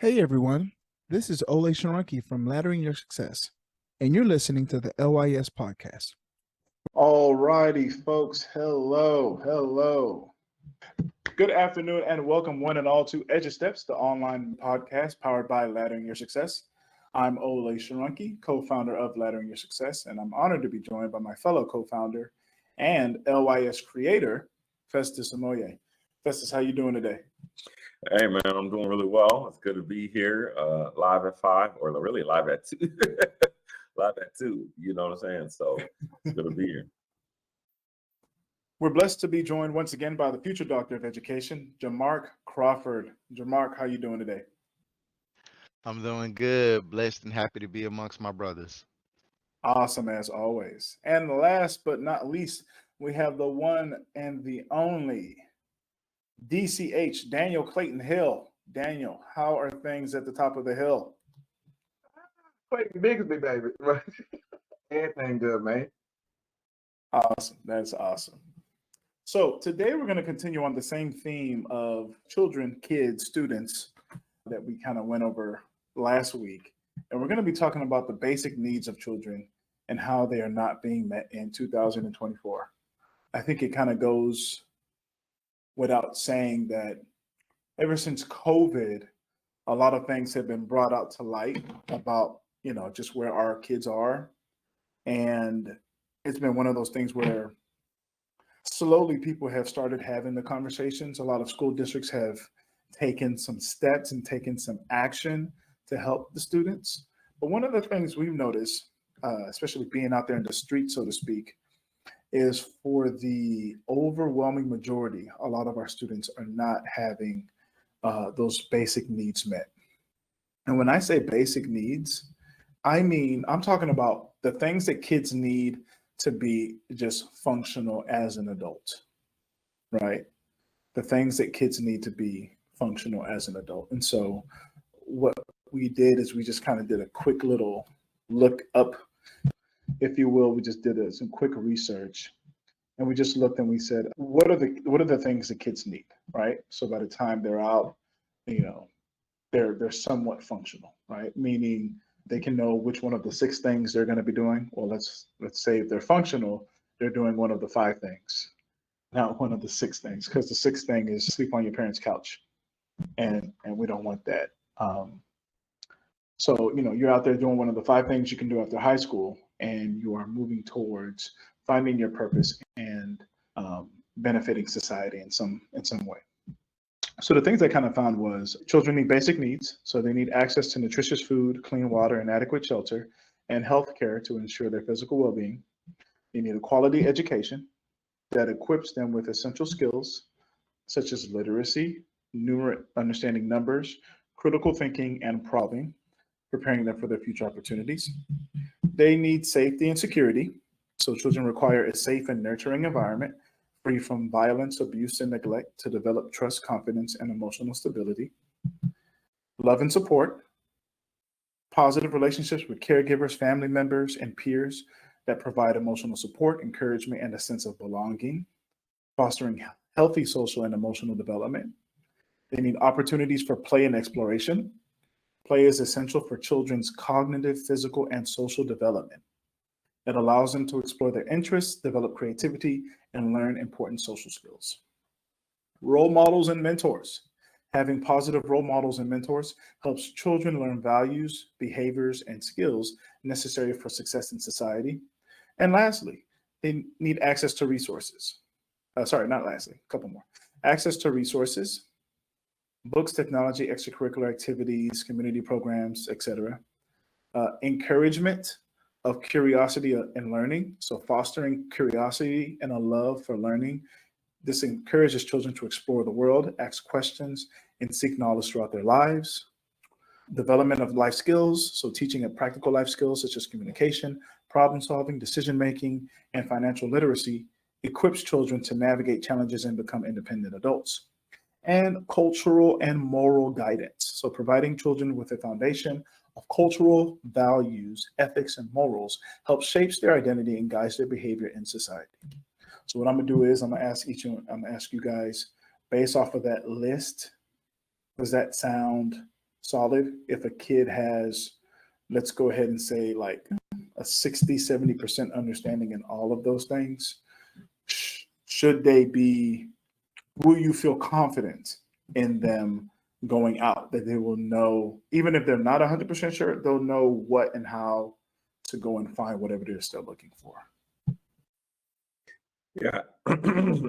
Hey everyone, this is Edu-Steps from Laddering Your Success, and you're listening to the LYS Podcast. All righty, folks. Hello. Good afternoon and welcome one and all to Edu-Steps, the online podcast powered by Laddering Your Success. I'm Edu-Steps, co-founder of Laddering Your Success, and I'm honored to be joined by my fellow co-founder and LYS creator, Festus Amoye. Festus, how you doing today? Hey man, I'm doing really well. It's good to be here, live at 5, or really live at 2. Live at 2, you know what I'm saying? So it's good to be here. We're blessed to be joined once again by the future Doctor of Education, Jamark Crawford. Jamark, how you doing today? I'm doing good, blessed and happy to be amongst my brothers. Awesome as always. And last but not least, we have the one and the only DCH, Daniel Clayton Hill. Daniel, how are things at the top of the hill? Clayton Bigsby, baby. Everything good, man. Awesome. That's awesome. So today we're going to continue on the same theme of children, kids, students that we kind of went over last week. And we're going to be talking about the basic needs of children and how they are not being met in 2024. I think it kind of goes without saying that ever since COVID, a lot of things have been brought out to light about, just where our kids are. And it's been one of those things where slowly people have started having the conversations. A lot of school districts have taken some steps and taken some action to help the students. But one of the things we've noticed, especially being out there in the street, so to speak, is for the overwhelming majority, a lot of our students are not having those basic needs met. And when I say basic needs, I'm talking about the things that kids need to be just functional as an adult, right? The things that kids need to be functional as an adult. And so what we did is we just kind of did a quick little look up, if you will. We just did some quick research, and we just looked and we said, what are the things that kids need, right? So by the time they're out, they're somewhat functional, right? Meaning they can know which one of the 6 things they're going to be doing. Well, let's say if they're functional, they're doing one of the 5 things, not one of the 6 things, because the 6th thing is sleep on your parents' couch, and we don't want that. So you're out there doing one of the 5 things you can do after high school, and you are moving towards finding your purpose and benefiting society in some way. So the things I kind of found was children need basic needs. So they need access to nutritious food, clean water, and adequate shelter, and health care to ensure their physical well-being. They need a quality education that equips them with essential skills such as literacy, understanding numbers, critical thinking, and problem, preparing them for their future opportunities. They need safety and security. So children require a safe and nurturing environment, free from violence, abuse, and neglect, to develop trust, confidence, and emotional stability. Love and support. Positive relationships with caregivers, family members, and peers that provide emotional support, encouragement, and a sense of belonging. Fostering healthy social and emotional development. They need opportunities for play and exploration. Play is essential for children's cognitive, physical, and social development. It allows them to explore their interests, develop creativity, and learn important social skills. Role models and mentors. Having positive role models and mentors helps children learn values, behaviors, and skills necessary for success in society. And lastly, they need access to resources. A couple more. Access to resources, books, technology, extracurricular activities, community programs, etc. Encouragement of curiosity and learning. So fostering curiosity and a love for learning. This encourages children to explore the world, ask questions, and seek knowledge throughout their lives. Development of life skills. So teaching of practical life skills such as communication, problem solving, decision making, and financial literacy equips children to navigate challenges and become independent adults. And cultural and moral guidance. So providing children with a foundation of cultural values, ethics, and morals helps shapes their identity and guides their behavior in society. So what I'm gonna do is I'm gonna ask you guys, based off of that list, does that sound solid. If a kid has, let's go ahead and say like a 60-70% understanding in all of those things, should they be, will you feel confident in them going out, that they will know, even if they're not 100% sure, they'll know what and how to go and find whatever they're still looking for? Yeah,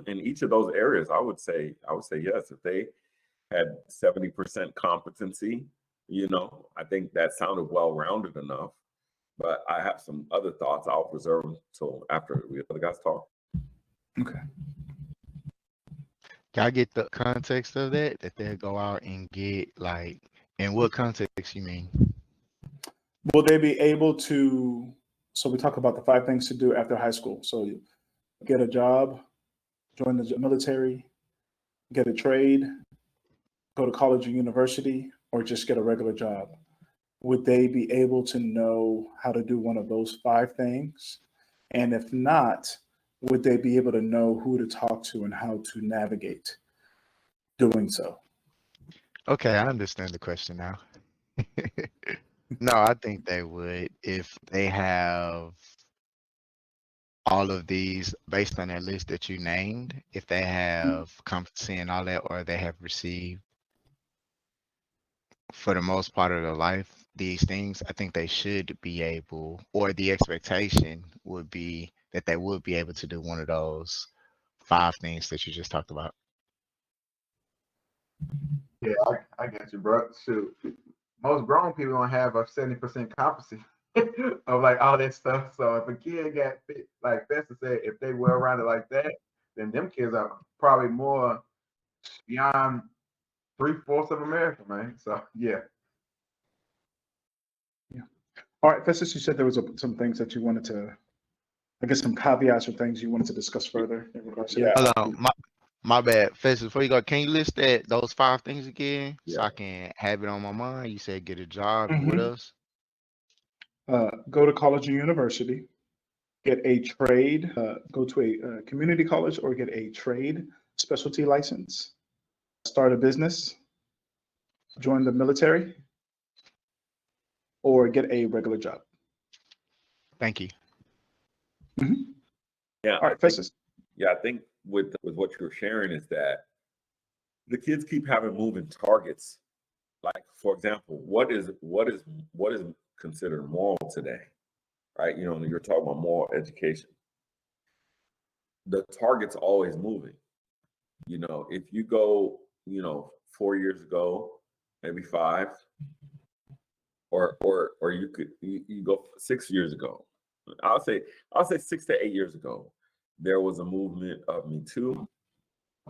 in each of those areas, I would say yes. If they had 70% competency, I think that sounded well-rounded enough. But I have some other thoughts. I'll preserve them till after the other guys talk. Okay. Can I get the context of that they'll go out and get, like, in what context you mean? Will they be able to, so we talk about the 5 things to do after high school. So you get a job, join the military, get a trade, go to college or university, or just get a regular job. Would they be able to know how to do one of those 5 things? And if not, would they be able to know who to talk to and how to navigate doing so? Okay, I understand the question now. No, I think they would if they have all of these based on that list that you named, if they have competency and all that, or they have received for the most part of their life these things, I think they should be able, or the expectation would be that they would be able to do one of those 5 things that you just talked about. Yeah, I get you, bro. Shoot, most grown people don't have a 70% competency of like all that stuff. So if a kid got fit, like Festa said, if they well rounded like that, then them kids are probably more beyond 3/4 of America, man. So yeah. All right, Festus, you said there was some things that you wanted to, I guess some caveats or things you wanted to discuss further in regards to that. Hold on, my bad. Festus, before you go, can you list those 5 things again so I can have it on my mind? You said get a job and what else? Go to college or university, get a trade, go to a community college or get a trade specialty license, start a business, join the military, or get a regular job. Thank you. Yeah. All right, Festus. I think with what you're sharing is that the kids keep having moving targets. Like, for example, what is considered moral today, right? You're talking about moral education. The target's always moving. If you go, 4 years ago, maybe 5, or you go 6 years ago. I'll say 6 to 8 years ago, there was a movement of Me Too.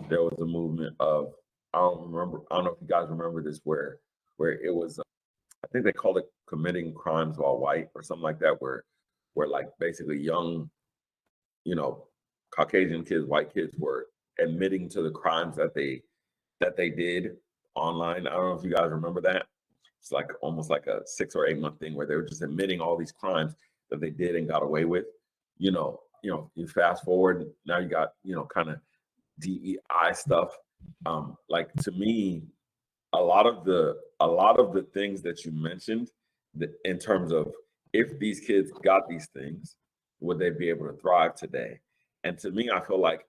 There was a movement of, I don't know if you guys remember this, where it was, I think they called it committing crimes while white or something like that, where like basically young, Caucasian kids, white kids were admitting to the crimes that they did online. I don't know if you guys remember that. It's like almost like a 6 or 8 month thing where they were just admitting all these crimes that they did and got away with. You fast forward, now you got, kind of DEI stuff. Like, to me, a lot of the things that you mentioned, that in terms of if these kids got these things, would they be able to thrive today? And to me, I feel like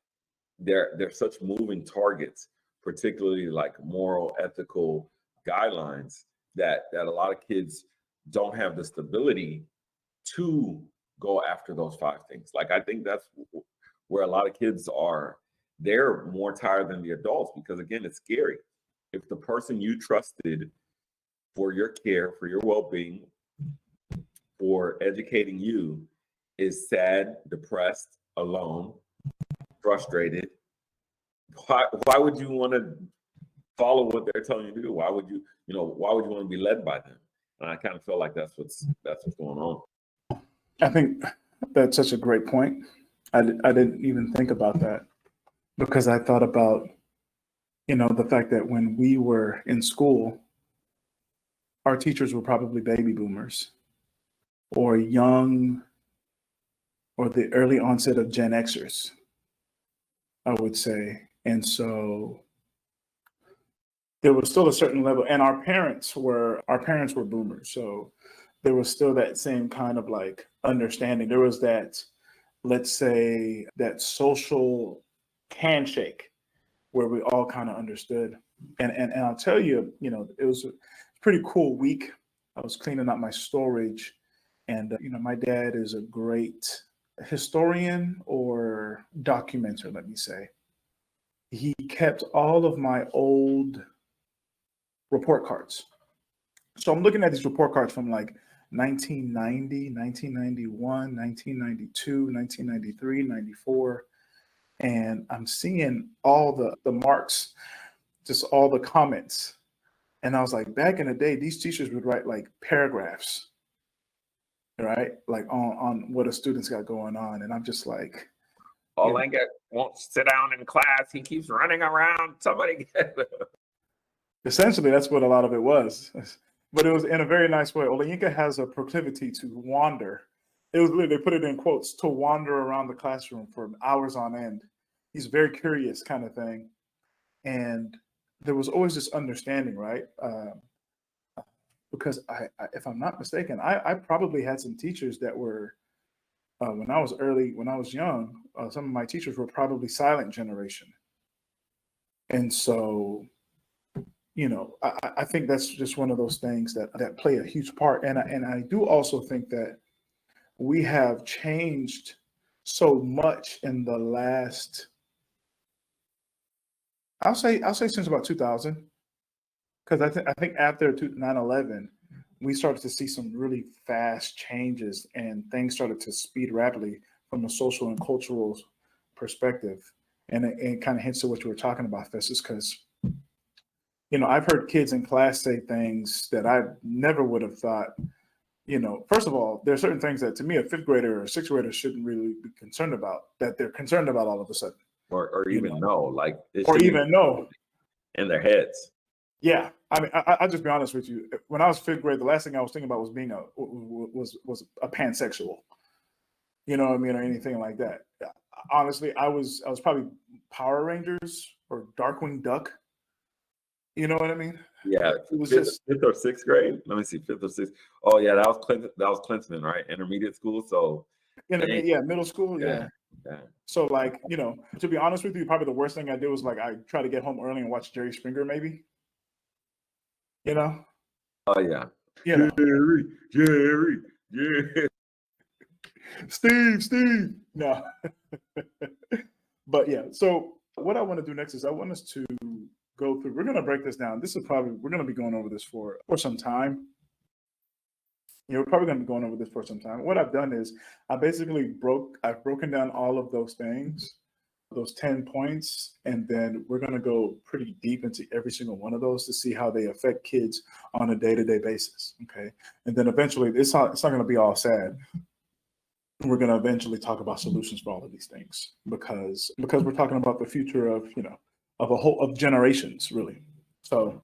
they're such moving targets, particularly like moral, ethical guidelines, that a lot of kids don't have the stability to go after those 5 things. Like, I think that's where a lot of kids are. They're more tired than the adults because, again, it's scary. If the person you trusted for your care, for your well-being, for educating you is sad, depressed, alone, frustrated, why would you want to follow what they're telling you to do? Why would you want to be led by them? And I kind of feel like that's what's going on. I think that's such a great point. I didn't even think about that, because I thought about, the fact that when we were in school, our teachers were probably baby boomers or young, or the early onset of Gen Xers, I would say. And so there was still a certain level, and our parents were boomers, so there was still that same kind of like understanding. There was that, let's say, that social handshake where we all kind of understood. And I'll tell you, it was a pretty cool week. I was cleaning up my storage, and my dad is a great historian or documenter, let me say. He kept all of my old report cards. So I'm looking at these report cards from like 1990, 1991, 1992, 1993, 94. And I'm seeing all the marks, just all the comments. And I was like, back in the day, these teachers would write like paragraphs, right? Like on what a student's got going on. And I'm just like, Olenka won't sit down in class. He keeps running around. Somebody get him. Essentially, that's what a lot of it was. But it was in a very nice way. Olenka has a proclivity to wander. It was literally, they put it in quotes, to wander around the classroom for hours on end. He's very curious kind of thing. And there was always this understanding, right? Because I, if I'm not mistaken, I probably had some teachers that were, when I was young, some of my teachers were probably silent generation. And so, I think that's just one of those things that play a huge part. And I do also think that we have changed so much in the last, I'll say since about 2000, because I think after 9/11, we started to see some really fast changes and things started to speed rapidly from a social and cultural perspective. And it kind of hints to what you were talking about, Festus, because I've heard kids in class say things that I never would have thought. First of all, there are certain things that to me a fifth grader or a sixth grader shouldn't really be concerned about, that they're concerned about all of a sudden. Or even know, like, or even know in their heads. Yeah, I mean, I'll just be honest with you. When I was fifth grade, the last thing I was thinking about was being was a pansexual, or anything like that. Honestly, I was probably Power Rangers or Darkwing Duck. You know what I mean? Yeah, it was fifth or sixth grade. Let me see, fifth or sixth. Oh yeah, that was Clinton. That was Clinton, right? Intermediate school. So middle school. Yeah. Yeah. So like, to be honest with you, probably the worst thing I did was like I try to get home early and watch Jerry Springer, maybe. Oh yeah. Jerry. Steve. No. But yeah, so what I want to do next is I want us to go through, we're going to break this down. We're going to be going over this for some time. We're probably going to be going over this for some time. What I've done is I've broken down all of those things, those 10 points, and then we're going to go pretty deep into every single one of those to see how they affect kids on a day-to-day basis. Okay. And then eventually it's not going to be all sad. We're going to eventually talk about solutions for all of these things because we're talking about the future of, of generations, really. So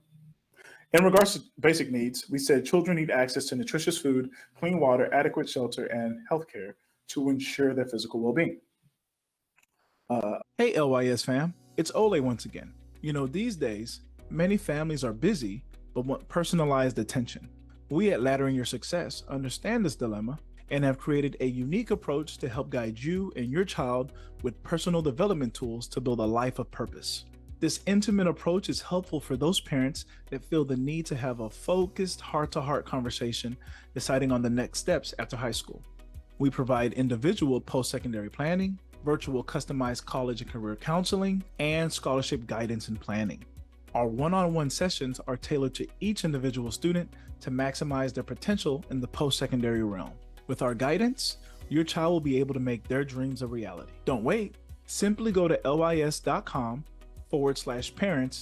in regards to basic needs, we said children need access to nutritious food, clean water, adequate shelter, and healthcare to ensure their physical well-being. Hey, LYS fam, it's Ole once again. These days, many families are busy but want personalized attention. We at Laddering Your Success understand this dilemma and have created a unique approach to help guide you and your child with personal development tools to build a life of purpose. This intimate approach is helpful for those parents that feel the need to have a focused heart-to-heart conversation deciding on the next steps after high school. We provide individual post-secondary planning, virtual customized college and career counseling, and scholarship guidance and planning. Our one-on-one sessions are tailored to each individual student to maximize their potential in the post-secondary realm. With our guidance, your child will be able to make their dreams a reality. Don't wait. Simply go to lys.com/parents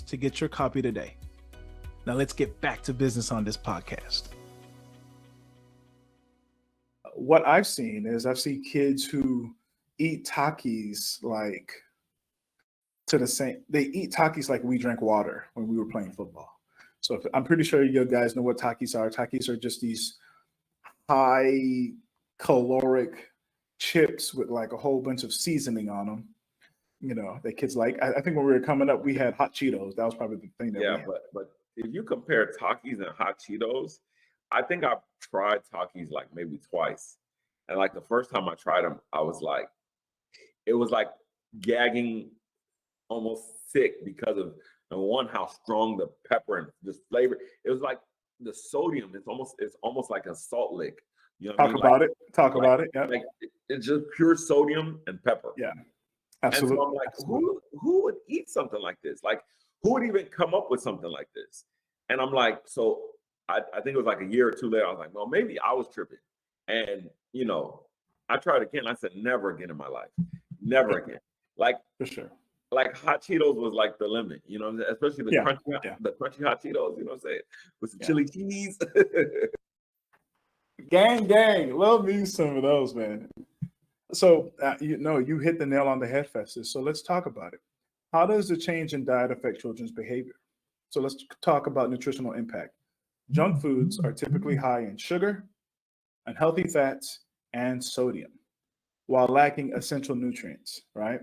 to get your copy today. Now let's get back to business on this podcast. What I've seen is kids who eat Takis like they eat Takis like we drank water when we were playing football. So I'm pretty sure you guys know what Takis are. Takis are just these high caloric chips with like a whole bunch of seasoning on them that kids like. I think when we were coming up, we had hot Cheetos. That was probably the thing that we Yeah, had. but if you compare Takis and hot Cheetos, I think I've tried Takis like maybe twice. And like the first time I tried them, I was like, it was like gagging, almost sick because of number one, how strong the pepper and just flavor. It was like the sodium. It's almost like a salt lick. You know what I mean? Talk about it. Yeah. Like it's just pure sodium and pepper. Yeah. And Absolutely. so I'm like, who would eat something like this? Like, who would even come up with something like this? And I'm like, so I think it was like a year or two later, I was like, well, maybe I was tripping. And, I tried again. I said, never again in my life. Never again. Like, For sure. like hot Cheetos was like the limit, especially the Yeah, crunchy hot Cheetos, you know what I'm saying? With some chili cheese. Gang. Love me some of those, man. So, you hit the nail on the head, Festus. So let's talk about it. How does the change in diet affect children's behavior? So let's talk about nutritional impact. Junk foods are typically high in sugar, unhealthy fats, and sodium, while lacking essential nutrients, right?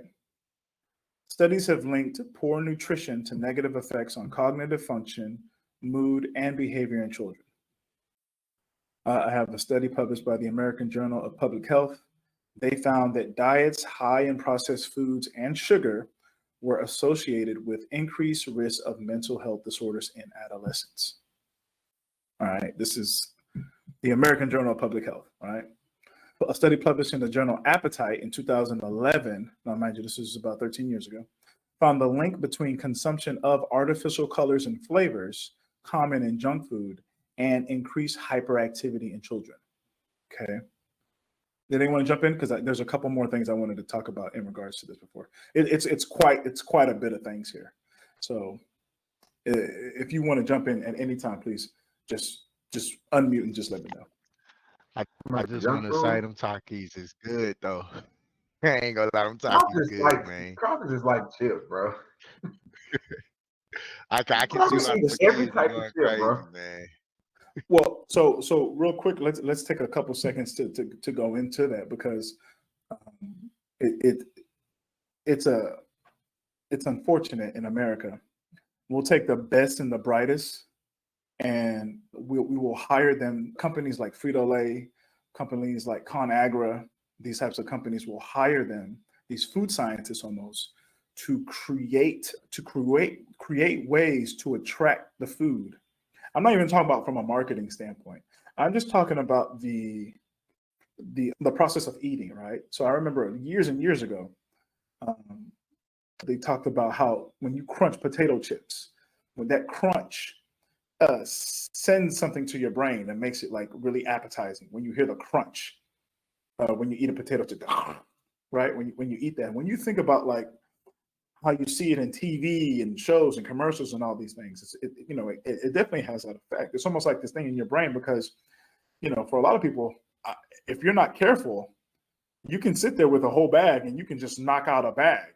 Studies have linked poor nutrition to negative effects on cognitive function, mood, and behavior in children. I have a study published by the American Journal of Public Health. They found that diets high in processed foods and sugar were associated with increased risk of mental health disorders in adolescents. All right, this is the American Journal of Public Health, all right? A study published in the journal Appetite in 2011, now mind you, this is about 13 years ago, found the link between consumption of artificial colors and flavors common in junk food and increased hyperactivity in children. Okay. Did anyone jump in? Because there's a couple more things I wanted to talk about in regards to this before. It's quite a bit of things here. So if you want to jump in at any time, please just unmute and just let me know. I just want to say them Takis is good though. I ain't gonna lie, them Takis good, man. Crawfish is like chips, bro. I can see why the every kids type going of chip, crazy, bro. man. Well, so real quick, let's take a couple seconds to go into that, because it's unfortunate in America. We'll take the best and the brightest, and we will hire them. Companies like Frito-Lay, companies like ConAgra, these types of companies will hire them, these food scientists almost, to create ways to attract the food. I'm not even talking about from a marketing standpoint. I'm just talking about the process of eating, right? So I remember years and years ago, they talked about how when you crunch potato chips, when that crunch sends something to your brain that makes it like really appetizing. When you hear the crunch, when you eat a potato chip, right? When you eat that, when you think about like how you see it in TV and shows and commercials and all these things, it definitely has that effect. It's almost like this thing in your brain because, for a lot of people, if you're not careful, you can sit there with a whole bag and you can just knock out a bag,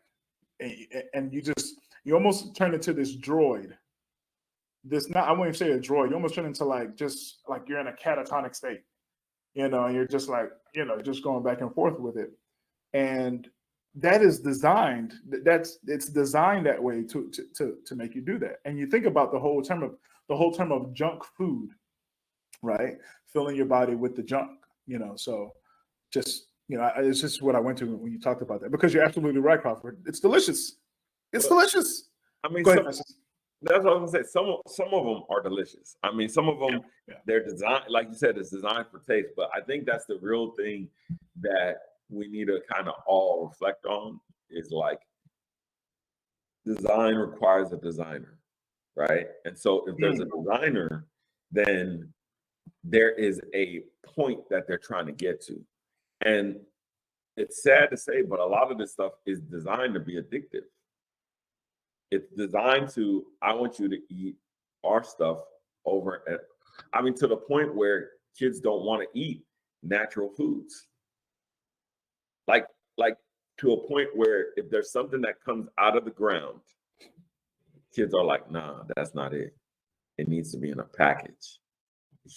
and you almost turn into this droid. I won't even say a droid. You almost turn into just like you're in a catatonic state, and you're just like, just going back and forth with it. And that is designed. It's designed that way to make you do that. And you think about the whole term of junk food, right? Filling your body with the junk, So just it's just what I went to when you talked about that, because you're absolutely right, Crawford. It's delicious. It's delicious. I mean, Go ahead, that's what I was gonna say. Some of them are delicious. I mean, some of them they're designed, like you said, it's designed for taste. But I think that's the real thing that we need to kind of all reflect on, is like design requires a designer, right? And so if there's a designer, then there is a point that they're trying to get to. And it's sad to say, but a lot of this stuff is designed to be addictive. It's designed to, I want you to eat our stuff over and to the point where kids don't want to eat natural foods. Like to a point where if there's something that comes out of the ground, kids are like, nah, that's not it. It needs to be in a package.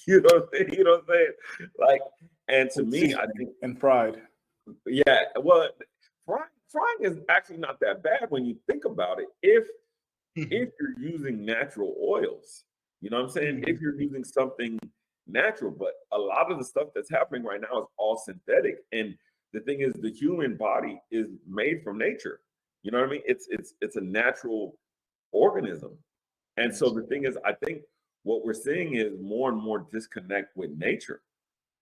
You know what I'm saying? Like, and to me, I think, and fried. Yeah, well, frying is actually not that bad when you think about it. If you're using natural oils, you know what I'm saying? If you're using something natural, but a lot of the stuff that's happening right now is all synthetic. And the thing is, the human body is made from nature. You know what I mean? It's a natural organism. And so the thing is, I think what we're seeing is more and more disconnect with nature.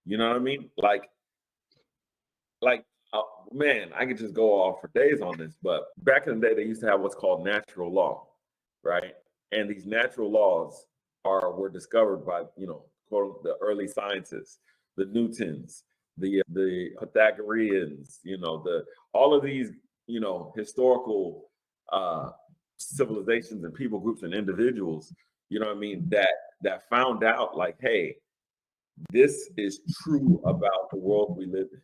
You know what I mean? Like, man, I could just go off for days on this, but back in the day, they used to have what's called natural law, right? And these natural laws were discovered by, quote, the early scientists, the Newtons, the Pythagoreans, all of these, historical civilizations and people groups and individuals, you know what I mean, that found out, like, hey, this is true about the world we live in,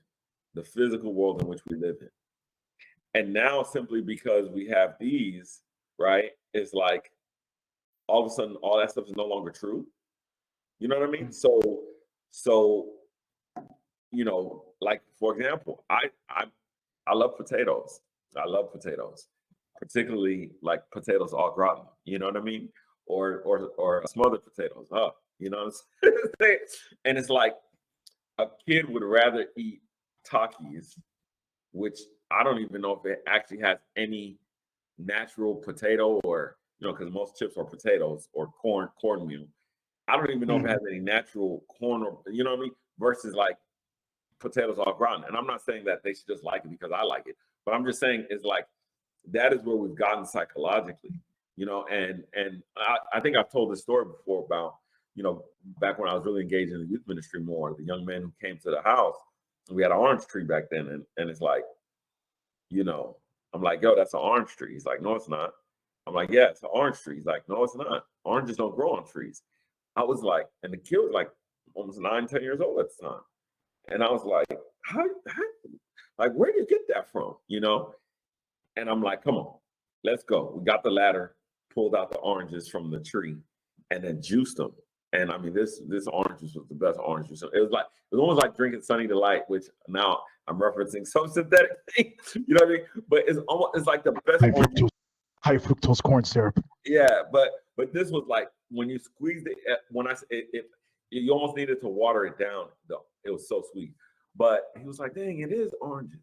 the physical world in which we live in. And now, simply because we have these, right, it's like all of a sudden all that stuff is no longer true. You know what I mean? So like, for example, I love potatoes. I love potatoes, particularly like potatoes au gratin. You know what I mean? Or smothered potatoes. You know what I'm saying? And it's like a kid would rather eat Takis, which I don't even know if it actually has any natural potato, or because most chips are potatoes or cornmeal. I don't even know if it has any natural corn, or you know what I mean, versus like potatoes au gratin. And I'm not saying that they should just like it because I like it, but I'm just saying it's like that is where we've gotten psychologically, and I think I've told this story before about, back when I was really engaged in the youth ministry more, the young man who came to the house. We had an orange tree back then, and it's like, I'm like, yo, that's an orange tree. He's like, no, it's not. I'm like, yeah, it's an orange tree. He's like, no, it's not. Oranges don't grow on trees. I was like, and the kid was like almost 9-10 years old at the time. And I was like, how like, where do you get that from? And I'm like, come on, let's go. We got the ladder, pulled out the oranges from the tree, and then juiced them. And I mean, this orange juice was the best orange juice. It was almost like drinking Sunny Delight, which now I'm referencing some synthetic thing. You know what I mean? But it's like the best high fructose corn syrup. Yeah, but this was like when you squeezed it. You almost needed to water it down. Though it was so sweet. But he was like, "Dang, it is oranges,"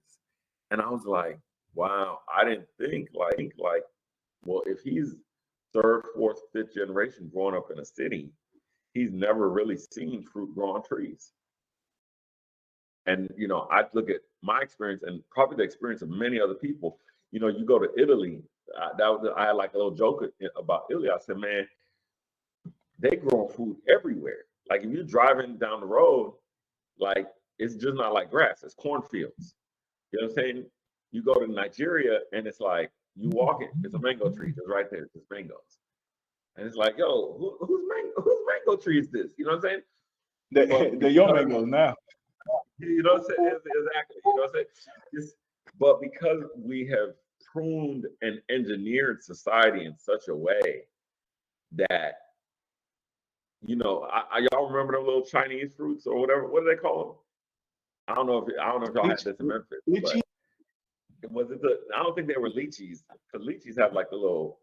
and I was like, "Wow, I didn't think like, well, if he's third, fourth, fifth generation growing up in a city, he's never really seen fruit grow on trees." And I look at my experience and probably the experience of many other people. You go to Italy. I had like a little joke about Italy. I said, man, they grow food everywhere. Like if you're driving down the road, like it's just not like grass, it's cornfields. You know what I'm saying? You go to Nigeria and it's like you walk it, it's a mango tree just right there, it's mangoes. And it's like, yo, whose mango tree is this? You know what I'm saying? They're your mangoes now. You know what I'm saying? Exactly. You know what I'm saying? But because we have pruned and engineered society in such a way that, y'all remember them little Chinese fruits or whatever? What do they call them? I don't know if y'all had this in Memphis. Lychee. I don't think they were lychees, because lychees have like the little,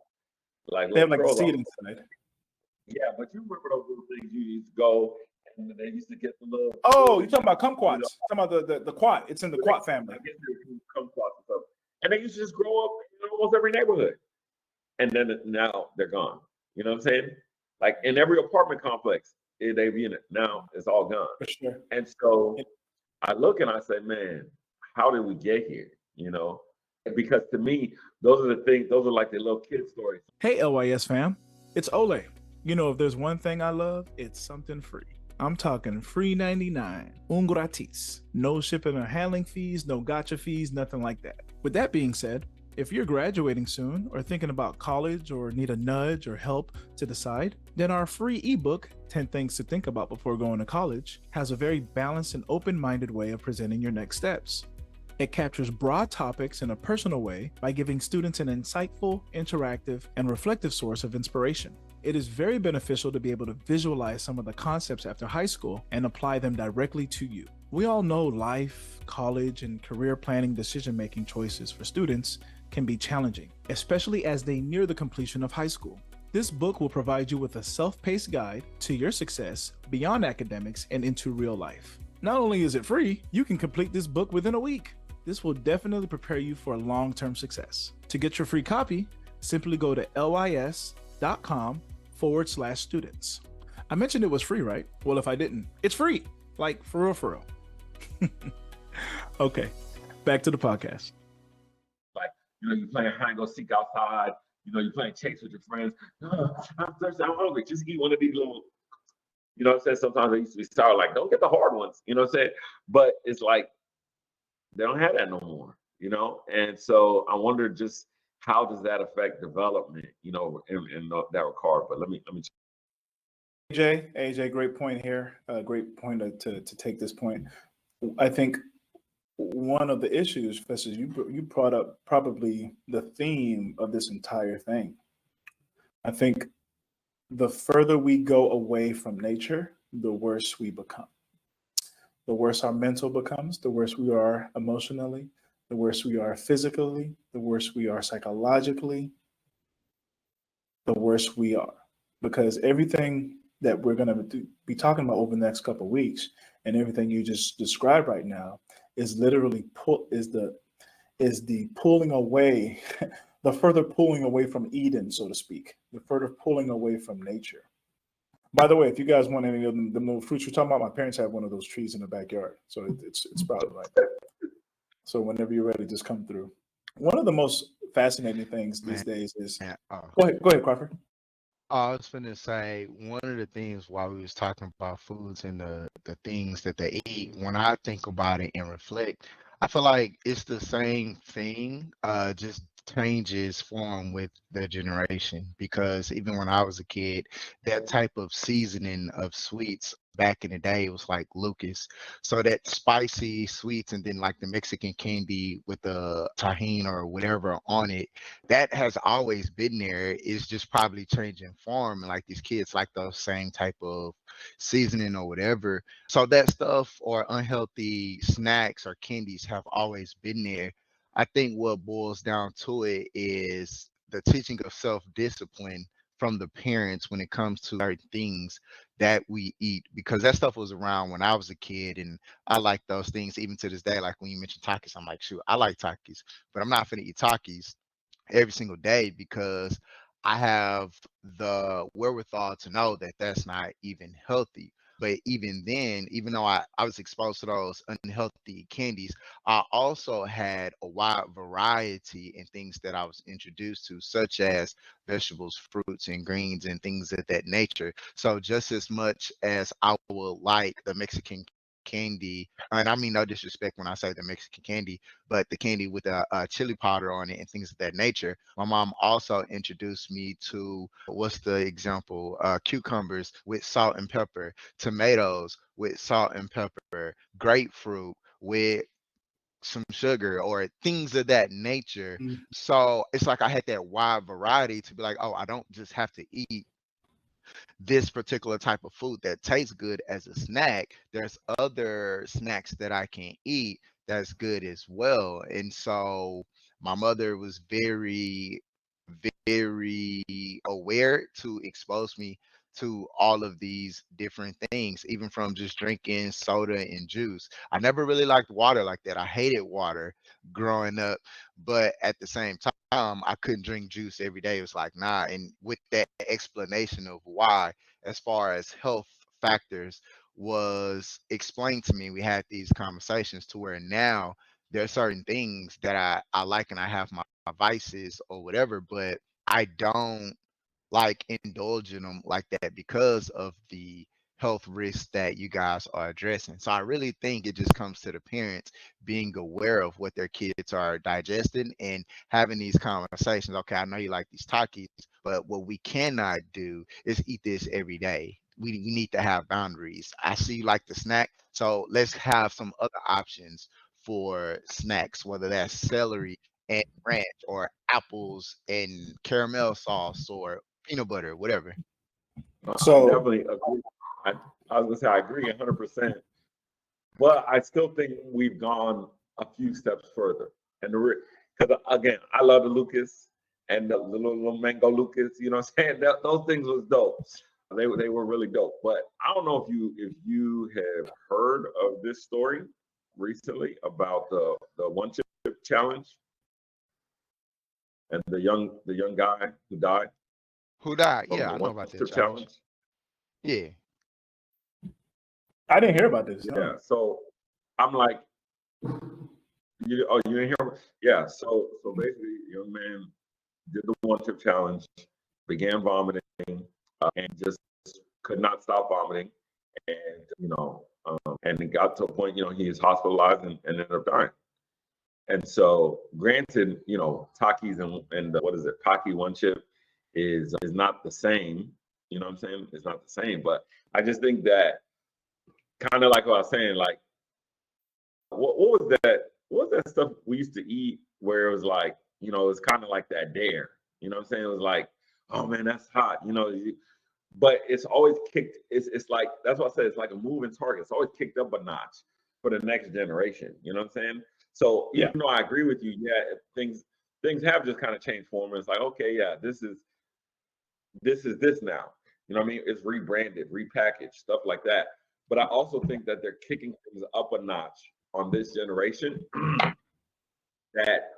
they have like a seed inside. Yeah, but you remember those little things you used to go and they used to get the little. Oh, you're talking about kumquats. You're talking about the quat. It's in the quat family. I guess they're kumquats and stuff. And they used to just grow up in almost every neighborhood. And then now they're gone. You know what I'm saying? Like in every apartment complex, they be in it. Now it's all gone. For sure. And so I look and I say, man, how did we get here? Because to me, those are like the little kid stories. Hey, LYS fam, it's Ole. If there's one thing I love, it's something free. I'm talking free 99, un gratis. No shipping or handling fees, no gotcha fees, nothing like that. With that being said, if you're graduating soon or thinking about college or need a nudge or help to decide, then our free ebook, 10 Things to Think About Before Going to College, has a very balanced and open-minded way of presenting your next steps. It captures broad topics in a personal way by giving students an insightful, interactive, and reflective source of inspiration. It is very beneficial to be able to visualize some of the concepts after high school and apply them directly to you. We all know life, college, and career planning decision-making choices for students can be challenging, especially as they near the completion of high school. This book will provide you with a self-paced guide to your success beyond academics and into real life. Not only is it free, you can complete this book within a week. This will definitely prepare you for long-term success. To get your free copy, simply go to lys.com/students. I mentioned it was free, right? Well, if I didn't, it's free. Like, for real, for real. Okay, back to the podcast. Like, you're playing hide and go seek outside. You're playing chase with your friends. I'm thirsty, I'm hungry. Just eat one of these little, what I'm saying? Sometimes I used to be sour, like, don't get the hard ones, what I'm saying? But it's like, they don't have that no more, And so I wonder just how does that affect development, in that regard. But let me. AJ, great point here. Great point to take this point. I think one of the issues, Professor, you brought up probably the theme of this entire thing. I think the further we go away from nature, the worse we become. The worse our mental becomes, the worse we are emotionally, the worse we are physically, the worse we are psychologically, the worse we are. Because everything that we're going to be talking about over the next couple of weeks and everything you just described right now is literally the pulling away, the further pulling away from Eden, so to speak, the further pulling away from nature. By the way, if you guys want any of the little fruits you're talking about, my parents have one of those trees in the backyard, so it's sprouted like that. So whenever you're ready, just come through. One of the most fascinating things these days is go ahead, Crawford. I was finna say one of the things while we was talking about foods and the things that they eat, when I think about it and reflect, I feel like it's the same thing, just changes form with the generation. Because even when I was a kid, that type of seasoning of sweets back in the day was like Lucas. So that spicy sweets and then like the Mexican candy with the tahine or whatever on it, that has always been there. It's just probably changing form. And like these kids like those same type of seasoning or whatever. So that stuff or unhealthy snacks or candies have always been there. I think what boils down to it is the teaching of self-discipline from the parents when it comes to certain things that we eat, because that stuff was around when I was a kid and I like those things even to this day. Like when you mentioned Takis, I'm like, shoot, I like Takis, but I'm not finna eat Takis every single day because I have the wherewithal to know that that's not even healthy. But even then, even though I was exposed to those unhealthy candies, I also had a wide variety in things that I was introduced to, such as vegetables, fruits, and greens, and things of that nature. So just as much as I would like the Mexican candy, and I mean no disrespect when I say the Mexican candy, but the candy with a chili powder on it and things of that nature. My mom also introduced me to what's the example? Cucumbers with salt and pepper, tomatoes with salt and pepper, grapefruit with some sugar or things of that nature. So it's like I had that wide variety to be like, oh, I don't just have to eat this particular type of food that tastes good as a snack. There's other snacks that I can eat that's good as well. And so my mother was very, very aware to expose me to all of these different things, even from just drinking soda and juice. I never really liked water like that. I hated water growing up, but at the same time, I couldn't drink juice every day. It was like, nah. And with that explanation of why, as far as health factors, was explained to me, we had these conversations to where now there are certain things that I like and I have my vices or whatever, but I don't like indulge in them like that because of the health risks that you guys are addressing. So I really think it just comes to the parents being aware of what their kids are digesting and having these conversations. Okay, I know you like these Takis, but what we cannot do is eat this every day. We need to have boundaries. I see you like the snack, so let's have some other options for snacks, whether that's celery and ranch or apples and caramel sauce or peanut butter, whatever. I definitely agree. I was gonna say I agree 100%, but I still think we've gone a few steps further. And because again, I love the Lucas and the little mango Lucas. You know what I'm saying? Those things was dope. They were really dope. But I don't know if you have heard of this story recently about the one chip challenge and the young guy who died Who died? from Yeah, the I know one about that chip challenge. challenge. Yeah. I didn't hear about this. Yeah. So I'm like, you didn't hear? Yeah. So basically, young man did the one chip challenge, began vomiting, and just could not stop vomiting, and and it got to a point, he is hospitalized and ended up dying. And so, granted, Takis and what is it, Taki one chip is not the same. You know what I'm saying? It's not the same, but I just think that kind of like what I was saying, like what was that? What was that stuff we used to eat where it was like, it's kind of like that dare. You know what I'm saying? It was like, oh man, that's hot. But it's always kicked. It's like, that's what I said. It's like a moving target. It's always kicked up a notch for the next generation. You know what I'm saying? So Yeah. even though I agree with you, yeah, things have just kind of changed form. It's like, okay, yeah, this is this now. You know what I mean? It's rebranded, repackaged, stuff like that. But I also think that they're kicking things up a notch on this generation that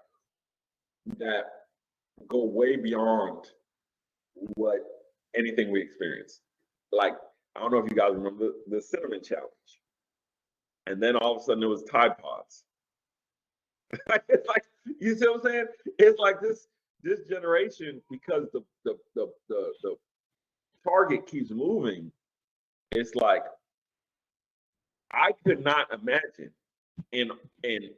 go way beyond what anything we experience. Like, I don't know if you guys remember the cinnamon challenge. And then all of a sudden it was Tide Pods. It's like, you see what I'm saying? It's like this generation, because the target keeps moving. It's like, I could not imagine in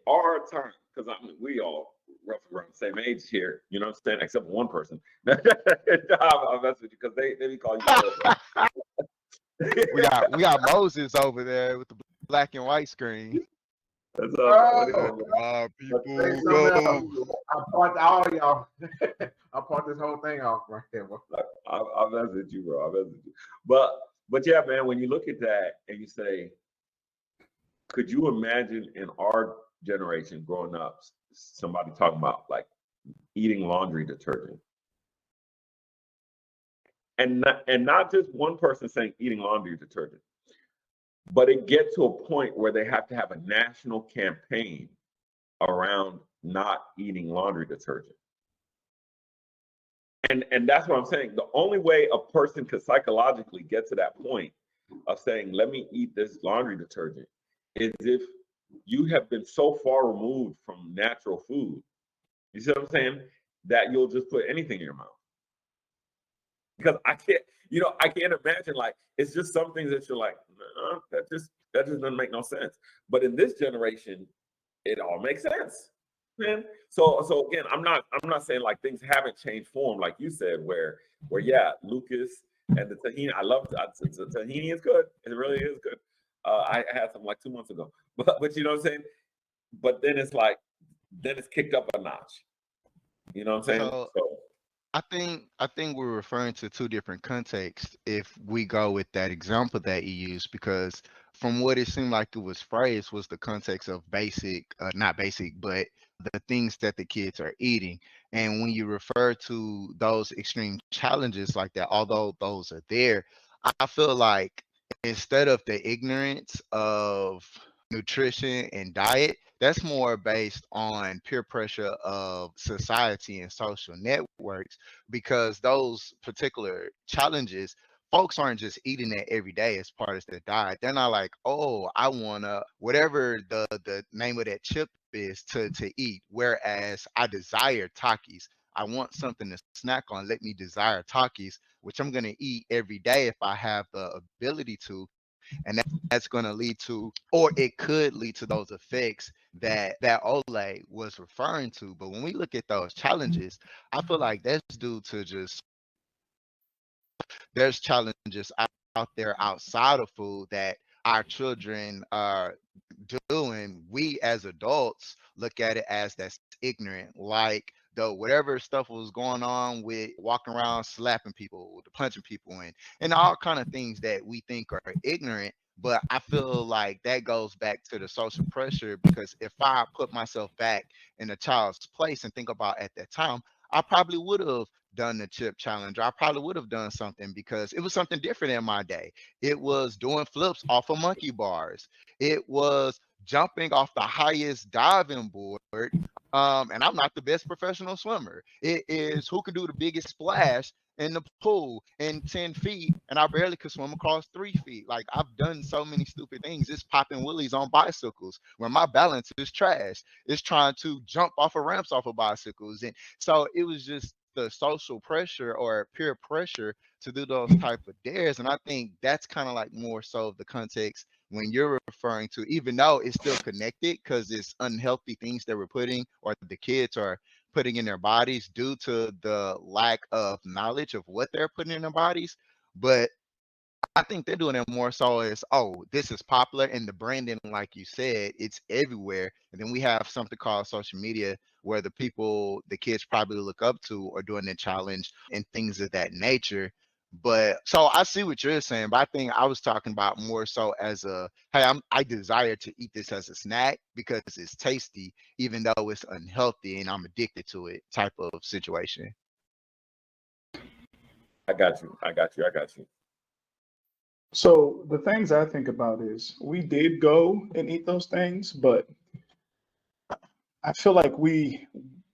our time, because I mean, we all roughly around the same age here, you know what I'm saying? Except for one person. I'll mess with you because they be calling you. We got Moses over there with the black and white screen. That's People go. go. I part all y'all. I part this whole thing off right here. I'll mess with you, bro. I'll mess with you. But yeah, man, when you look at that and you say, could you imagine in our generation growing up, somebody talking about like eating laundry detergent? And not just one person saying eating laundry detergent, but it gets to a point where they have to have a national campaign around not eating laundry detergent. And that's what I'm saying. The only way a person could psychologically get to that point of saying, let me eat this laundry detergent, is if you have been so far removed from natural food, you see what I'm saying, that you'll just put anything in your mouth. Because I can't imagine, like, it's just some things that you're like, nah, that just doesn't make no sense. But in this generation, it all makes sense, man. So again, I'm not saying like things haven't changed form, like you said, where yeah, Lucas and the tahini. I love the tahini is good. It really is good. I had some like 2 months ago, but you know what I'm saying. But then it's like, then it's kicked up a notch. You know what I'm saying? So I think we're referring to two different contexts if we go with that example that you used, because from what it seemed like it was phrased was the context of not basic, but the things that the kids are eating. And when you refer to those extreme challenges like that, although those are there, I feel like instead of the ignorance of nutrition and diet, that's more based on peer pressure of society and social networks, because those particular challenges, folks aren't just eating that every day as part of their diet. They're not like, oh, I wanna whatever the name of that chip is to eat. Whereas I desire Takis. I want something to snack on. Let me desire Takis, which I'm gonna eat every day if I have the ability to. And that's going to lead to, or it could lead to, those effects that Ole was referring to. But when we look at those challenges, I feel like that's due to just there's challenges out there outside of food that our children are doing. We as adults look at it as that's ignorant, like the whatever stuff was going on with walking around slapping people, punching people, and all kind of things that we think are ignorant. But I feel like that goes back to the social pressure, because if I put myself back in a child's place and think about at that time, I probably would have done the chip challenge. I probably would have done something, because it was something different in my day. It was doing flips off of monkey bars. It was jumping off the highest diving board. And I'm not the best professional swimmer. It is who can do the biggest splash in the pool in 10 feet, and I barely could swim across 3 feet. Like, I've done so many stupid things. It's popping willies on bicycles where my balance is trash. It's trying to jump off of ramps off of bicycles. And so it was just the social pressure or peer pressure to do those type of dares. And I think that's kind of like more so the context when you're referring to, even though it's still connected because it's unhealthy things that we're putting or the kids are putting in their bodies due to the lack of knowledge of what they're putting in their bodies. But I think they're doing it more so as, oh, this is popular, and the branding, like you said, it's everywhere. And then we have something called social media where the kids probably look up to are doing the challenge and things of that nature. But so I see what you're saying, but I think I was talking about more so as a, hey, I desire to eat this as a snack because it's tasty, even though it's unhealthy and I'm addicted to it type of situation. I got you. I got you. I got you. So the things I think about is we did go and eat those things, but I feel like we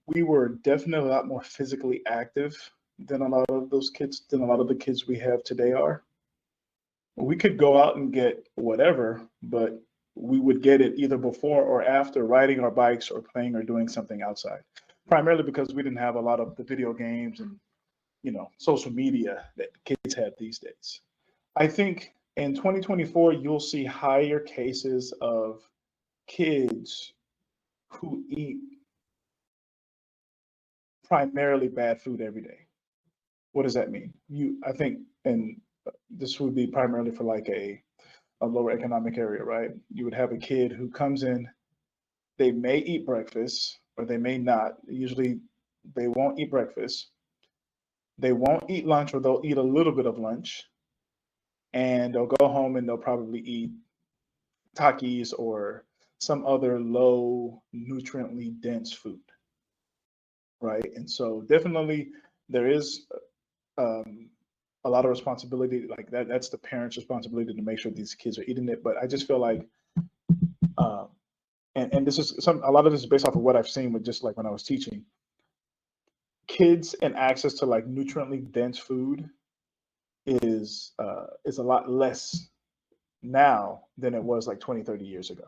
were definitely a lot more physically active than a lot of the kids we have today are. We could go out and get whatever, but we would get it either before or after riding our bikes or playing or doing something outside. Primarily because we didn't have a lot of the video games and social media that kids have these days. I think in 2024 you'll see higher cases of kids who eat primarily bad food every day. What does that mean? I think, and this would be primarily for like a lower economic area, right? You would have a kid who comes in, they may eat breakfast or they may not. Usually they won't eat breakfast. They won't eat lunch, or they'll eat a little bit of lunch, and they'll go home and they'll probably eat Takis or some other low nutriently dense food, right? And so definitely there is um, a lot of responsibility like that. That's the parents' responsibility to make sure these kids are eating it. But I just feel like, um, and this is a lot of this is based off of what I've seen with just like when I was teaching. Kids and access to like nutriently dense food is a lot less now than it was like 20, 30 years ago.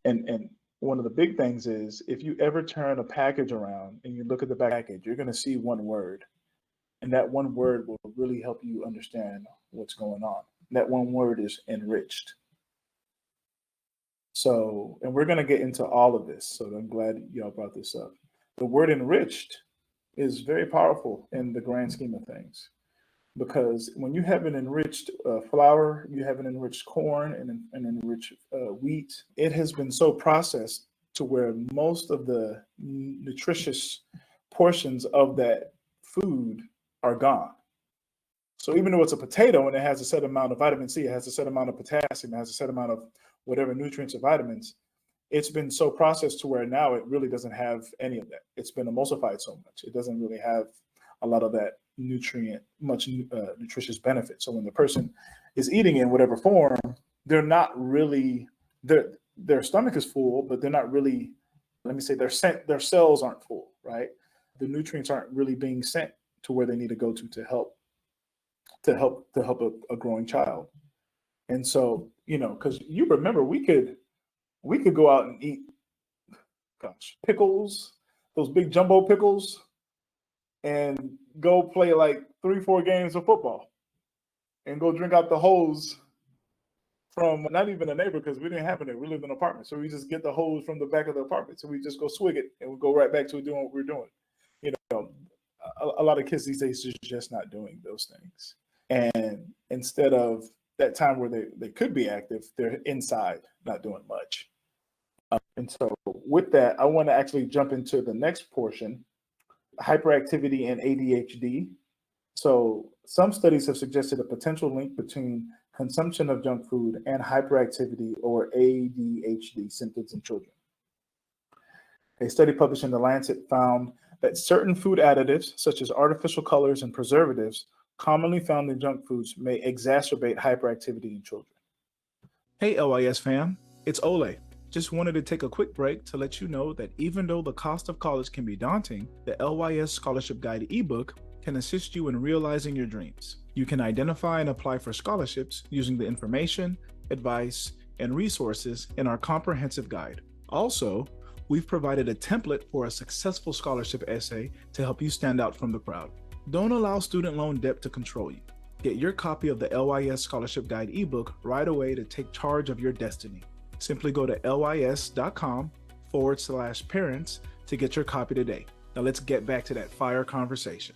And one of the big things is if you ever turn a package around and you look at the package, you're going to see one word. And that one word will really help you understand what's going on. That one word is enriched. So, and we're going to get into all of this. So I'm glad y'all brought this up. The word enriched is very powerful in the grand scheme of things. Because when you have an enriched flour, you have an enriched corn and an enriched wheat, it has been so processed to where most of the nutritious portions of that food are gone. So even though it's a potato and it has a set amount of vitamin C, it has a set amount of potassium, it has a set amount of whatever nutrients or vitamins, it's been so processed to where now it really doesn't have any of that. It's been emulsified so much. It doesn't really have a lot of that nutritious benefit. So when the person is eating in whatever form, they're not really, their stomach is full, but they're not really, let me say their cells aren't full, right? The nutrients aren't really being sent to where they need to go to help a growing child. And so, because you remember we could go out and eat, pickles, those big jumbo pickles, and go play like 3-4 games of football and go drink out the hose from not even a neighbor, because we didn't have it. We lived in an apartment. So we just get the hose from the back of the apartment. So we just go swig it and we go right back to doing what we're doing. A lot of kids these days are just not doing those things. And instead of that time where they could be active, they're inside, not doing much. And so with that, I want to actually jump into the next portion, hyperactivity and ADHD. So some studies have suggested a potential link between consumption of junk food and hyperactivity or ADHD symptoms in children. A study published in The Lancet found that certain food additives, such as artificial colors and preservatives, commonly found in junk foods may exacerbate hyperactivity in children. Hey LYS fam, it's Ole. Just wanted to take a quick break to let you know that even though the cost of college can be daunting, the LYS Scholarship Guide ebook can assist you in realizing your dreams. You can identify and apply for scholarships using the information, advice, and resources in our comprehensive guide. Also, we've provided a template for a successful scholarship essay to help you stand out from the crowd. Don't allow student loan debt to control you. Get your copy of the LYS Scholarship Guide ebook right away to take charge of your destiny. Simply go to lys.com/parents to get your copy today. Now let's get back to that fire conversation.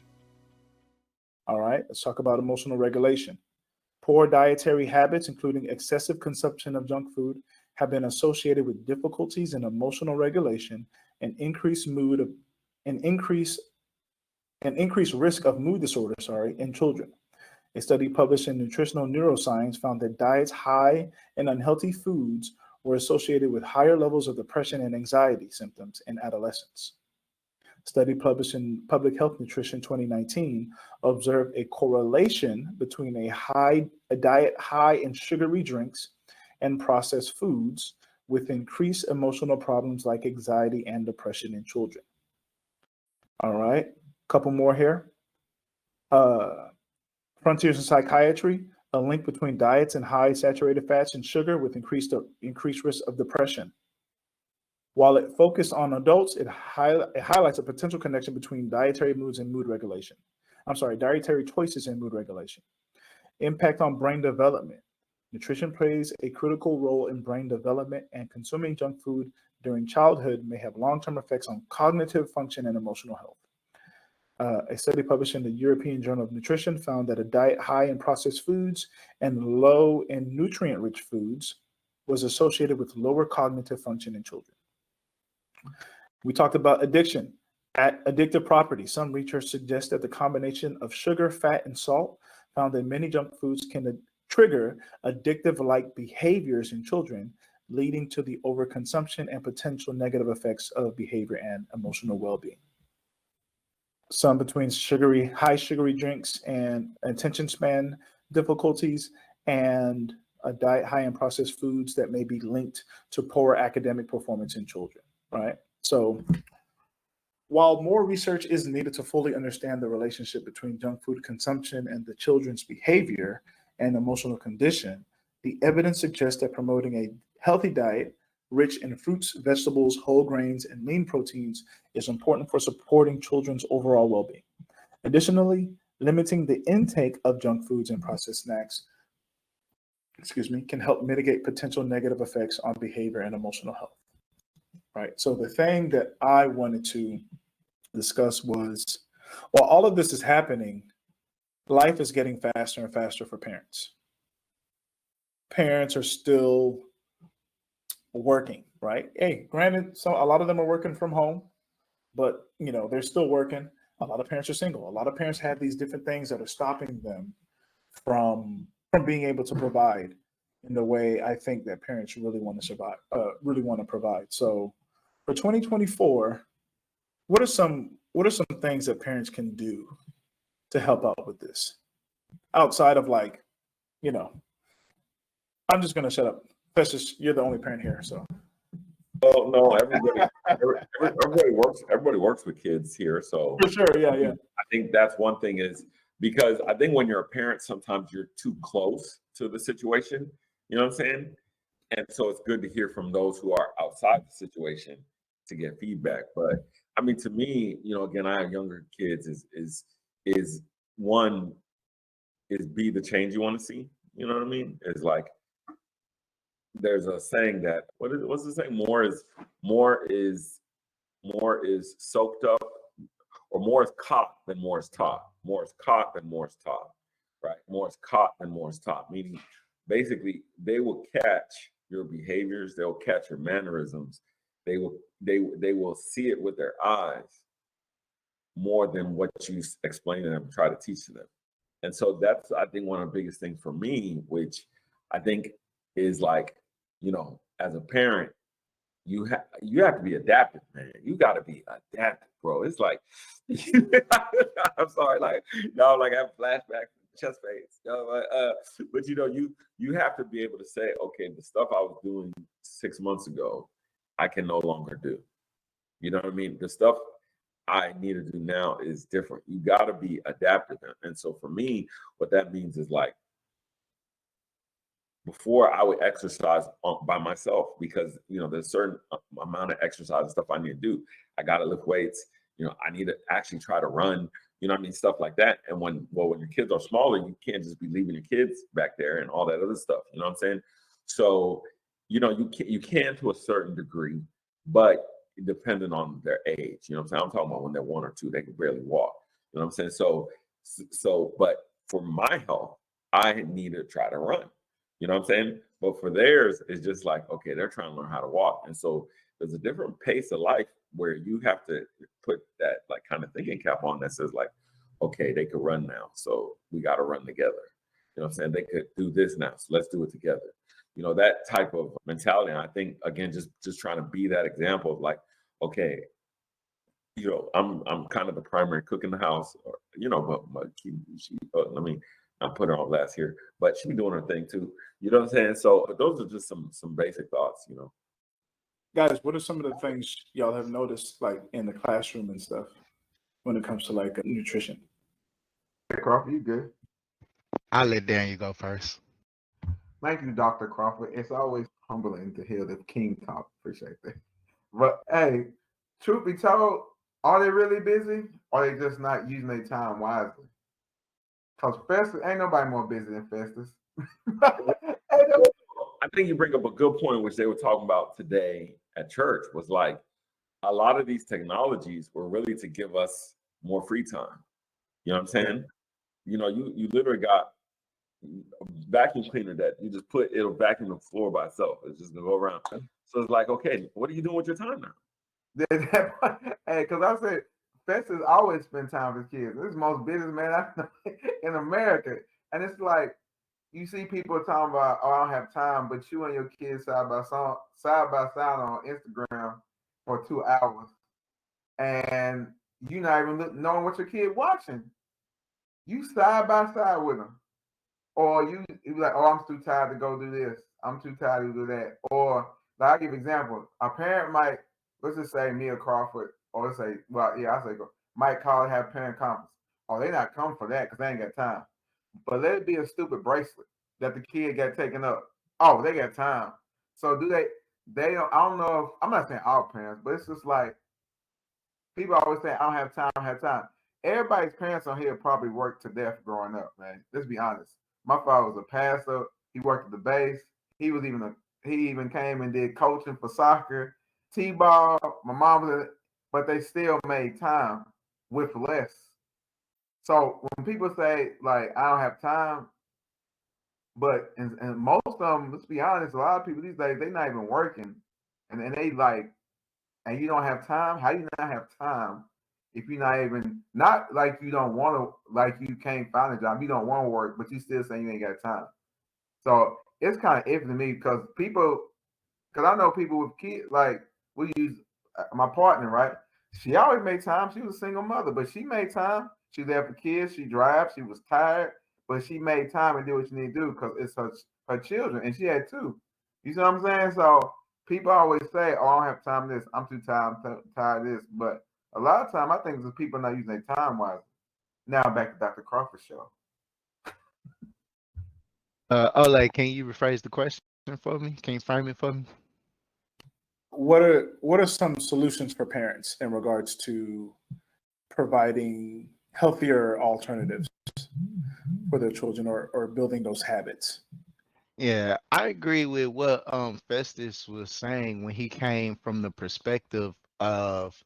All right, let's talk about emotional regulation. Poor dietary habits, including excessive consumption of junk food, have been associated with difficulties in emotional regulation and increased risk of mood disorder, in children. A study published in Nutritional Neuroscience found that diets high in unhealthy foods were associated with higher levels of depression and anxiety symptoms in adolescents. A study published in Public Health Nutrition 2019 observed a correlation between a diet high in sugary drinks and processed foods with increased emotional problems like anxiety and depression in children. All right, couple more here. Frontiers in Psychiatry, a link between diets and high saturated fats and sugar with increased risk of depression. While it focused on adults, it highlights a potential connection between dietary choices and mood regulation. Impact on brain development. Nutrition plays a critical role in brain development, and consuming junk food during childhood may have long-term effects on cognitive function and emotional health. A study published in the European Journal of Nutrition found that a diet high in processed foods and low in nutrient-rich foods was associated with lower cognitive function in children. We talked about addiction. At addictive properties, some research suggests that the combination of sugar, fat, and salt found that many junk foods can trigger addictive-like behaviors in children, leading to the overconsumption and potential negative effects of behavior and emotional well-being. Some between high sugary drinks and attention span difficulties, and a diet high in processed foods that may be linked to poor academic performance in children, right? So while more research is needed to fully understand the relationship between junk food consumption and the children's behavior and emotional condition, the evidence suggests that promoting a healthy diet rich in fruits, vegetables, whole grains, and lean proteins is important for supporting children's overall well-being. Additionally, limiting the intake of junk foods and processed snacks, can help mitigate potential negative effects on behavior and emotional health. Right. So the thing that I wanted to discuss was, while all of this is happening, life is getting faster and faster for parents. Parents are still working, right? Hey, granted, so a lot of them are working from home, but they're still working. A lot of parents are single. A lot of parents have these different things that are stopping them from being able to provide in the way I think that parents really want to provide. So for 2024, what are some things that parents can do to help out with this? Outside of I'm just gonna shut up. You're the only parent here, so. Well, no, everybody works with kids here, so for sure, yeah. I think that's one thing, is because I think when you're a parent, sometimes you're too close to the situation. You know what I'm saying? And so it's good to hear from those who are outside the situation to get feedback. But I mean, to me, again, I have younger kids. Is one is be the change you want to see. You know what I mean? It's like, there's a saying that what's the saying? More is soaked up, or more is caught than more is taught. More is caught than more is taught. Right? More is caught than more is taught. Meaning, basically, they will catch your behaviors. They'll catch your mannerisms. They will see it with their eyes more than what you explain to them and try to teach to them. And so that's, I think, one of the biggest things for me, which I think is like, as a parent, you have to be adaptive, man. You got to be adaptive, bro. It's like, I'm sorry, like y'all like have flashbacks, chest pains, but you have to be able to say, okay, the stuff I was doing 6 months ago, I can no longer do. You know what I mean? The stuff I need to do now is different. You got to be adaptive, and so for me, what that means is like, before I would exercise by myself because, there's a certain amount of exercise and stuff I need to do. I got to lift weights. I need to actually try to run, stuff like that. And when your kids are smaller, you can't just be leaving your kids back there and all that other stuff. You know what I'm saying? So, you can to a certain degree, but depending on their age, what I'm saying? I'm talking about when they're 1 or 2, they can barely walk. You know what I'm saying? So, but for my health, I need to try to run. You know what I'm saying? But for theirs, it's just like, okay, they're trying to learn how to walk. And so there's a different pace of life where you have to put that like kind of thinking cap on that says like, okay, they could run now. So we got to run together. You know what I'm saying? They could do this now. So let's do it together. That type of mentality. And I think, again, just trying to be that example of like, okay, I'm kind of the primary cook in the house, or, but let me not put her on blast here, but she be doing her thing too. You know what I'm saying? So those are just some basic thoughts, Guys, what are some of the things y'all have noticed, like in the classroom and stuff, when it comes to like nutrition? Hey, Crawford, you good? I'll let Daniel go first. Thank you, Dr. Crawford. It's always humbling to hear the king talk. Appreciate that. But hey, truth be told, are they really busy? Or are they just not using their time wisely? Because Festus, ain't nobody more busy than Festus. I think you bring up a good point, which they were talking about today at church, was like a lot of these technologies were really to give us more free time. You know what I'm saying? You literally got a vacuum cleaner that you just it'll vacuum the floor by itself. It's just gonna go around. So it's like, okay, what are you doing with your time now? Hey, because I said Festus always spend time with kids. This is the most business man I know in America. And it's like you see people talking about, oh, I don't have time, but you and your kids side by side on Instagram for 2 hours, and you not even knowing what your kid watching. You side by side with them, or you like, oh, I'm too tired to go do this. I'm too tired to do that. Or like, I'll give an example. A parent might, let's just say Mia Crawford, or let's say, well, yeah, I say might call and have parent conference. Oh, they not come for that because they ain't got time. But let it be a stupid bracelet that the kid got taken up. Oh, they got time. So do they don't, I don't know if, I'm not saying all parents, but it's just like people always say, I don't have time, I don't have time. Everybody's parents on here probably worked to death growing up, man. Let's be honest. My father was a pastor. He worked at the base. He even came and did coaching for soccer, t-ball. My mom was, but they still made time with less. So when people say like I don't have time, but and most of them, let's be honest, a lot of people these days they not even working, and they like, and you don't have time. How do you not have time if you're not even not like you don't want to, like you can't find a job, you don't want to work, but you still saying you ain't got time. So it's kind of iffy to me because I know people with kids, like we use my partner, right? She always made time. She was a single mother, but she made time. She there for kids. She drives. She was tired, but she made time and did what she needed to do because it's her children, and she had 2. You see what I'm saying? So people always say, "Oh, I don't have time for this. I'm too tired. I'm tired of this." But a lot of time, I think it's people not using their time wisely. Now back to Dr. Crawford's show. Ole, can you rephrase the question for me? Can you frame it for me? What are some solutions for parents in regards to providing healthier alternatives for their children or building those habits? Yeah, I agree with what Festus was saying when he came from the perspective of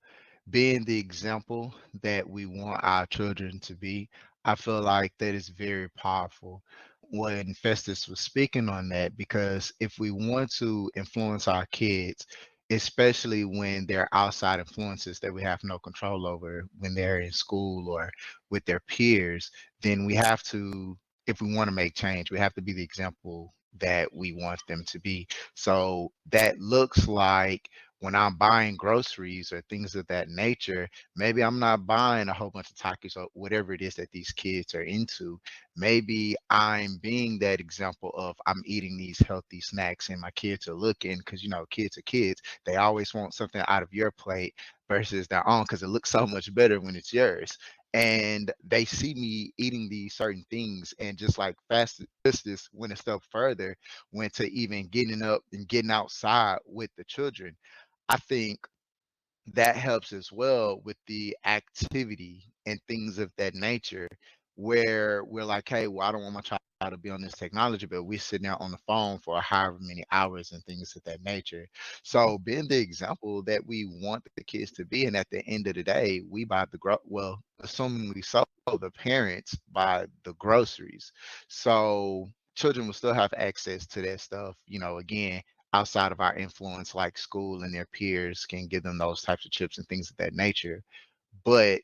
being the example that we want our children to be. I feel like that is very powerful. when Festus was speaking on that, because if we want to influence our kids, especially when they're outside influences that we have no control over, when they're in school or with their peers, then we have to, if we want to make change, we have to be the example that we want them to be. So that looks like when I'm buying groceries or things of that nature, maybe I'm not buying a whole bunch of Takis or whatever it is that these kids are into. Maybe I'm being that example of I'm eating these healthy snacks and my kids are looking, because kids are kids. They always want something out of your plate versus their own because it looks so much better when it's yours. And they see me eating these certain things, and just like Festus went a step further, went to even getting up and getting outside with the children. I think that helps as well with the activity and things of that nature, where we're like, hey, well, I don't want my child to be on this technology, but we're sitting out on the phone for however many hours and things of that nature. So being the example that we want the kids to be, and at the end of the day, we buy well, assuming we sold, the parents buy the groceries. So children will still have access to that stuff, again, outside of our influence, like school and their peers can give them those types of chips and things of that nature. But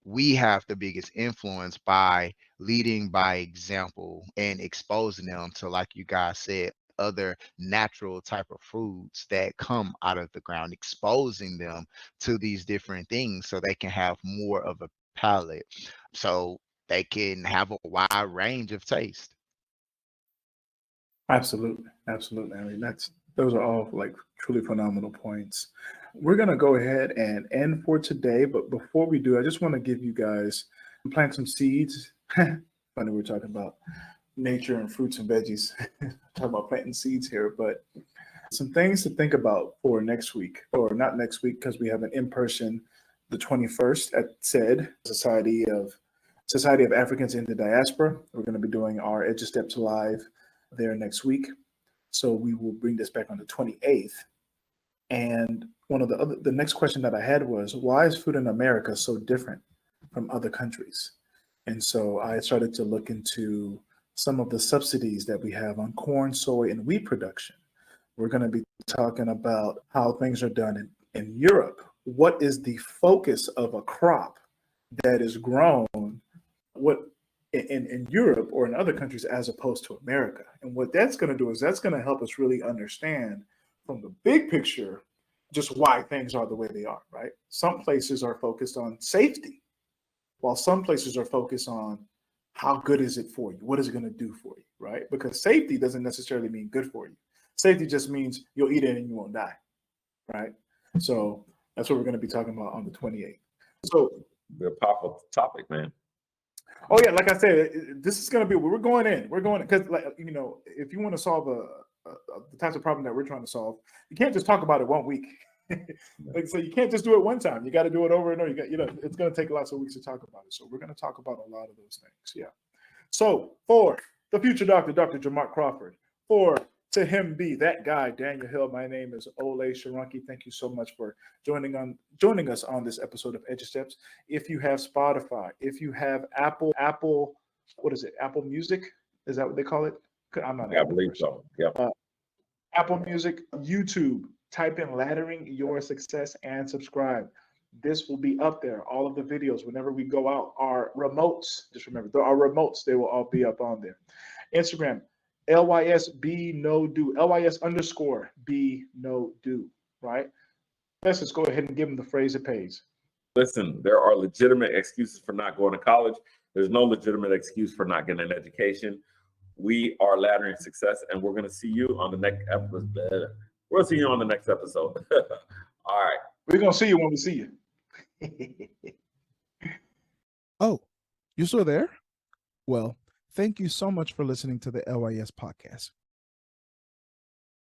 we have the biggest influence by leading by example and exposing them to, like you guys said, other natural type of foods that come out of the ground, exposing them to these different things so they can have more of a palate, so they can have a wide range of taste. Absolutely, absolutely. I mean, those are all like truly phenomenal points. We're gonna go ahead and end for today, but before we do, I just want to give you guys plant some seeds. Funny, we're talking about nature and fruits and veggies. Talking about planting seeds here, but some things to think about for next week, or not next week, because we have an in-person the 21st at SAID, Society of Africans in the Diaspora. We're going to be doing our Edu-Steps live there next week. So we will bring this back on the 28th. And one of the next question that I had was, why is food in America so different from other countries? And so I started to look into some of the subsidies that we have on corn, soy, and wheat production. We're going to be talking about how things are done in Europe. What is the focus of a crop that is grown in Europe or in other countries as opposed to America? And what that's going to do is that's going to help us really understand from the big picture just why things are the way they are, right? Some places are focused on safety, while some places are focused on how good is it for you? What is it going to do for you, right? Because safety doesn't necessarily mean good for you. Safety just means you'll eat it and you won't die, right? So that's what we're going to be talking about on the 28th. So the powerful topic, man. Oh yeah, like I said, this is going to be we're going in because, like, if you want to solve the types of problem that we're trying to solve, you can't just talk about it 1 week. Like, so you can't just do it one time. You got to do it over and over. It's going to take lots of weeks to talk about it. So we're going to talk about a lot of those things. Yeah. So for the future doctor, Dr. Jamar Crawford, for to him be that guy, Daniel Hill, my name is Ole Sharanki. Thank you so much for joining us on this episode of Edu-Steps. If you have Spotify, if you have Apple, what is it? Apple Music? Is that what they call it? I'm not. I believe so. Yeah. Apple Music, YouTube. Type in Laddering Your Success and subscribe. This will be up there. All of the videos, whenever we go out, our remotes. Just remember, there are remotes. They will all be up on there. Instagram. LYS be no do. LYS _ be no do. Right? Let's just go ahead and give them the phrase it pays. Listen, there are legitimate excuses for not going to college. There's no legitimate excuse for not getting an education. We are Laddering Success, and we're going to see you on the next episode. We'll see you on the next episode. All right. We're going to see you when we see you. Oh, you're still there? Well, thank you so much for listening to the LYS Podcast.